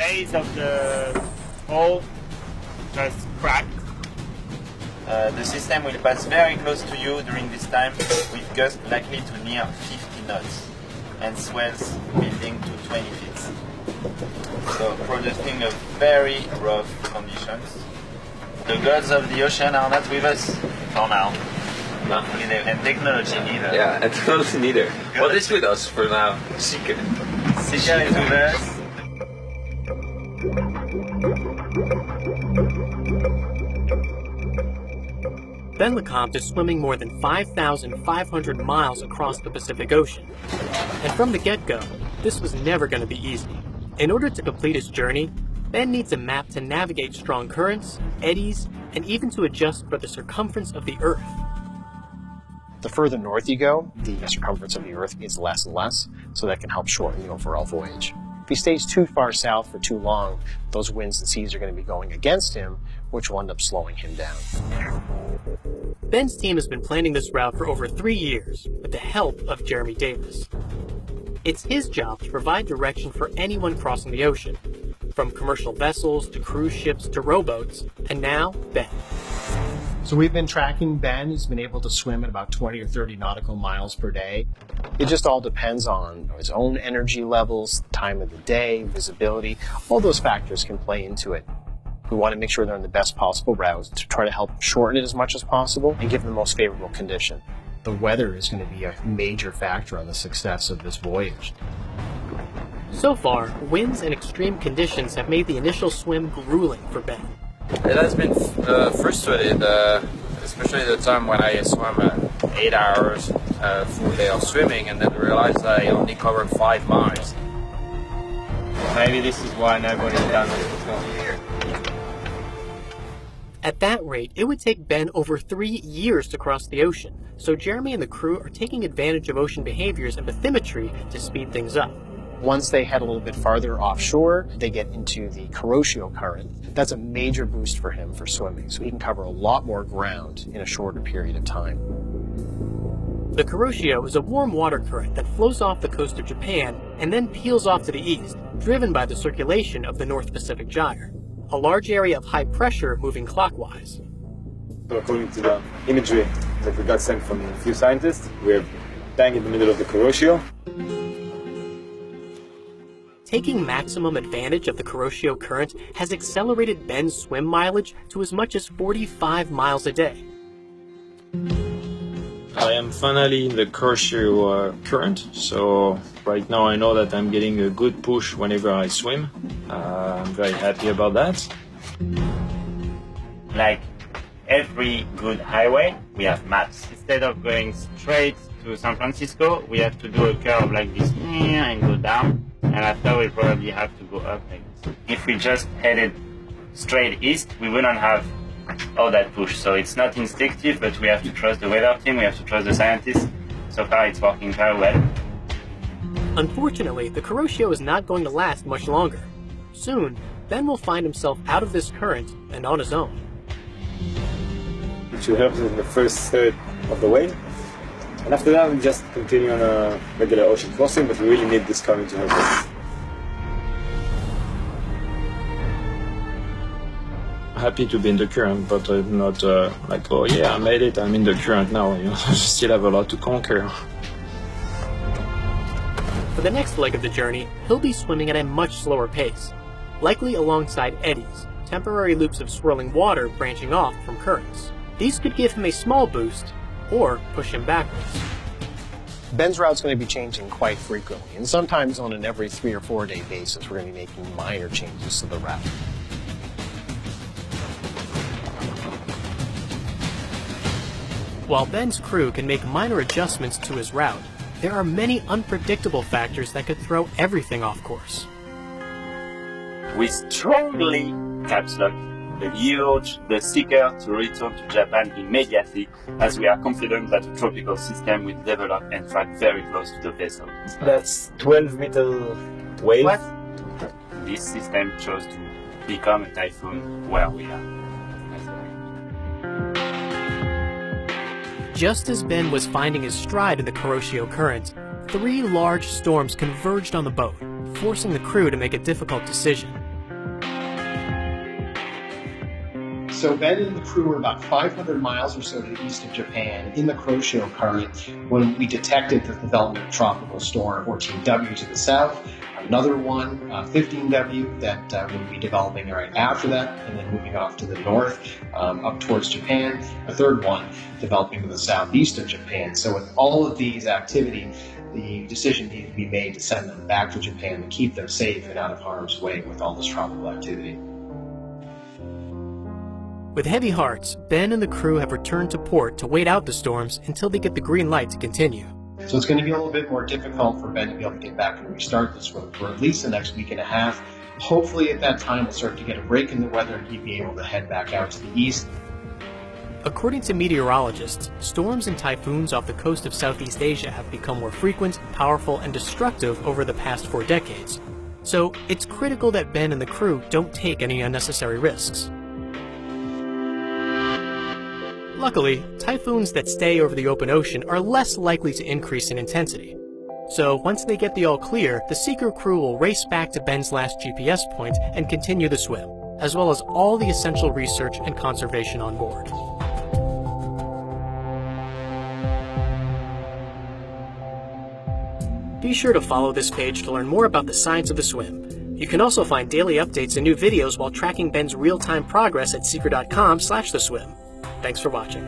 base of the hole just cracked. The system will pass very close to you during this time with gusts likely to near 50 knots and swells building to 20 feet. So producing a very rough conditions. The gods of the ocean are not with us for now. No. And technology neither. Yeah, and technology neither. What is with us for now? Seeker. Seeker is with us. Ben LeCompte is swimming more than 5,500 miles across the Pacific Ocean. And from the get-go, this was never going to be easy. In order to complete his journey, Ben needs a map to navigate strong currents, eddies, and even to adjust for the circumference of the Earth. The further north you go, the circumference of the Earth is less and less, so that can help shorten the overall voyage. If he stays too far south for too long, those winds and seas are going to be going against him, which will end up slowing him down. Ben's team has been planning this route for over 3 years with the help of Jeremy Davis. It's his job to provide direction for anyone crossing the ocean, from commercial vessels to cruise ships to rowboats, and now Ben. So we've been tracking Ben. He's been able to swim at about 20 or 30 nautical miles per day. It just all depends on his own energy levels, time of the day, visibility. All those factors can play into it. We want to make sure they're on the best possible route to try to help shorten it as much as possible and give them the most favorable condition. The weather is going to be a major factor on the success of this voyage. So far, winds and extreme conditions have made the initial swim grueling for Ben. It has been frustrated, especially the time when I swam 8 hours full day of swimming and then realized I only covered 5 miles. Maybe this is why nobody's done this before. At that rate, it would take Ben over 3 years to cross the ocean, so Jeremy and the crew are taking advantage of ocean behaviors and bathymetry to speed things up. Once they head a little bit farther offshore, they get into the Kuroshio current. That's a major boost for him for swimming, so he can cover a lot more ground in a shorter period of time. The Kuroshio is a warm water current that flows off the coast of Japan and then peels off to the east, driven by the circulation of the North Pacific Gyre, a large area of high pressure moving clockwise. So according to the imagery that we got sent from a few scientists, we're bang in the middle of the Kuroshio. Taking maximum advantage of the Kuroshio current has accelerated Ben's swim mileage to as much as 45 miles a day. I am finally in the Kuroshio current, so right now I know that I'm getting a good push whenever I swim. I'm very happy about that. Like every good highway, we have maps. Instead of going straight to San Francisco, we have to do a curve like this and go down. And after we probably have to go up like this. If we just headed straight east, we wouldn't have all that push. So it's not instinctive, but we have to trust the weather team, we have to trust the scientists. So far it's working very well. Unfortunately, the Kuroshio is not going to last much longer. Soon, Ben will find himself out of this current and on his own. It should help us in the first third of the way. And after that, we just continue on a regular ocean crossing, but we really need this current to help us. Happy to be in the current, but I'm not like, oh yeah, I made it, I'm in the current now. You know, I still have a lot to conquer. For the next leg of the journey, he'll be swimming at a much slower pace, likely alongside eddies, temporary loops of swirling water branching off from currents. These could give him a small boost, or push him backwards. Ben's route's going to be changing quite frequently, and sometimes on an every 3 or 4 day basis, we're going to be making minor changes to the route. While Ben's crew can make minor adjustments to his route, there are many unpredictable factors that could throw everything off course. We strongly caps lock the urge the Seeker to return to Japan immediately, as we are confident that a tropical system will develop and track very close to the vessel. That's 12-meter wave. What? This system chose to become a typhoon where we are. Just as Ben was finding his stride in the Kuroshio current, 3 large storms converged on the boat, forcing the crew to make a difficult decision. So Ben and the crew were about 500 miles or so to the east of Japan in the Kuroshio current when we detected the development of Tropical Storm 14W to the south, another one, 15W, that will be developing right after that, and then moving off to the north, up towards Japan, a third one developing to the southeast of Japan. So with all of these activities, the decision needed to be made to send them back to Japan to keep them safe and out of harm's way with all this tropical activity. With heavy hearts, Ben and the crew have returned to port to wait out the storms until they get the green light to continue. So it's going to be a little bit more difficult for Ben to be able to get back and restart the swim for at least the next week and a half. Hopefully at that time we'll start to get a break in the weather and he'd be able to head back out to the east. According to meteorologists, storms and typhoons off the coast of Southeast Asia have become more frequent, powerful, and destructive over the past 4 decades. So it's critical that Ben and the crew don't take any unnecessary risks. Luckily, typhoons that stay over the open ocean are less likely to increase in intensity. So once they get the all clear, the Seeker crew will race back to Ben's last GPS point and continue the swim, as well as all the essential research and conservation on board. Be sure to follow this page to learn more about the science of the swim. You can also find daily updates and new videos while tracking Ben's real-time progress at seeker.com/theswim. Thanks for watching.